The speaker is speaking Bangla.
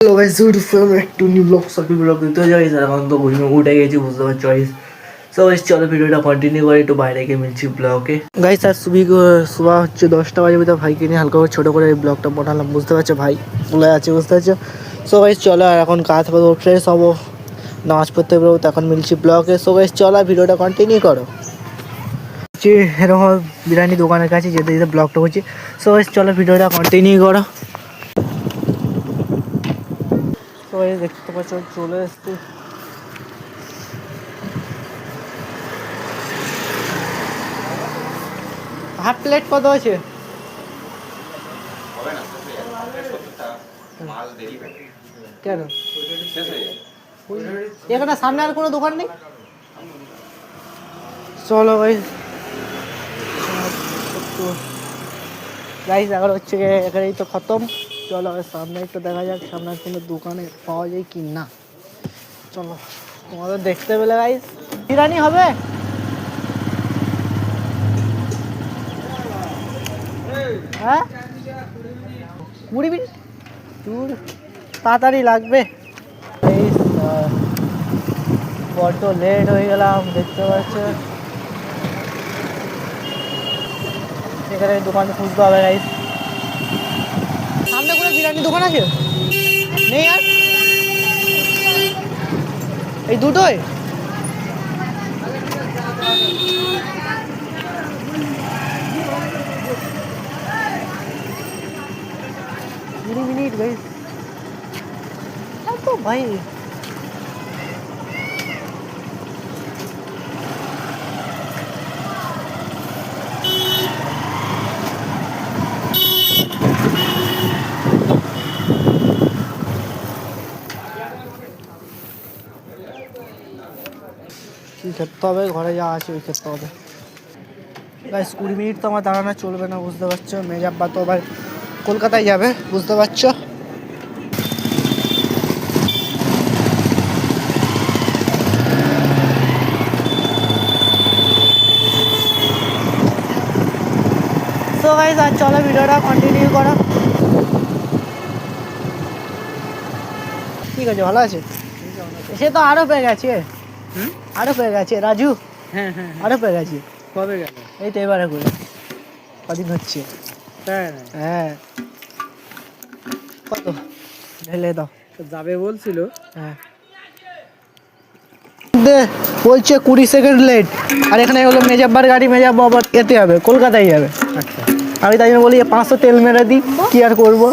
হ্যালো গাইস, একটু নিউ ব্লগ সার্কিট ব্লগ দিতে যাই স্যার। এখন তো ঘুমিয়ে উঠে গেছি, বুঝতে পারছো গাইস। সো গাইস চলো ভিডিওটা কন্টিনিউ করে একটু বাইরে গিয়ে মিলছি ব্লগে গাইস। আর সুবা হচ্ছে 10টা বাজে, তো ভাইকে নিয়ে হালকা করে ছোটো করে এই ব্লগটা পাঠালাম, বুঝতে পারছো ভাই বলে আছে, বুঝতে পারছো। সো গাইস চলো, আর এখন কাজ পাবো, ফ্রেশ হবো, নামাজ পড়তে পারবো, তখন মিলছি ব্লগে। সো গাইস চলো ভিডিওটা কন্টিনিউ করো। এরকম বিরিয়ানি দোকানের কাছে যেতে যেতে ব্লগটা করছি। সো গাইস চলো ভিডিওটা কন্টিনিউ করো। তো এই দেখতে পাচ্ছ চলে এসছি। হাফ প্লেট কত আছে? কেন এখানে সামনে আর কোনো দোকান নেই? চলো ভাই গাইস, এখন হচ্ছে এখানেই তো খতম। চলো সামনে একটু দেখা যাক সামনে কোনো দোকানে পাওয়া যায় কি না। চলো, তোমাদের দেখতে পেলে গাইস। বিরিয়ানি হবে? হ্যাঁ, 20 মিনিট দূর, তাড়াতাড়ি লাগবে। বড্ড লেট হয়ে গেলাম, দেখতে পাচ্ছ। এখানে দোকান খুঁজতে হবে গাইস। সামনে কোনো বিরিয়ানি দোকান আছে? নেই আর, এই দুটোই। 20 মিনিট গাইস, তো ভাই কি খেতে হবে, ঘরে যা আছে ওই খেতে হবে গাইস। 20 মিনিট তো আমার দাঁড়ানো চলবে না, বুঝতে পারছো। মেজাব্বা তো আবার কলকাতায় যাবে, বুঝতে পারছো। তো গাইস আর চলো ভিডিওটা কন্টিনিউ করো। ঠিক আছে, ভালো আছে। সে তো আরো পেয়ে গেছে, আরো পেয়ে গেছে রাজু। হ্যাঁ হ্যাঁ, আরো পেয়ে গেছে। কবে গেল? এই তো এবারে করে কদিন হচ্ছে। হ্যাঁ, কত ঢেলে দাও যাবে বলছিল। হ্যাঁ বলছে 20 সেকেন্ড লেট। আর এখানে হলো মেজাব্বার গাড়ি, মেজাব্বা আবার এতে যাবে, কলকাতায় যাবে। আচ্ছা, আমি তাই জন্য বলি 500 তেল মেরে দিই, কি আর করবো।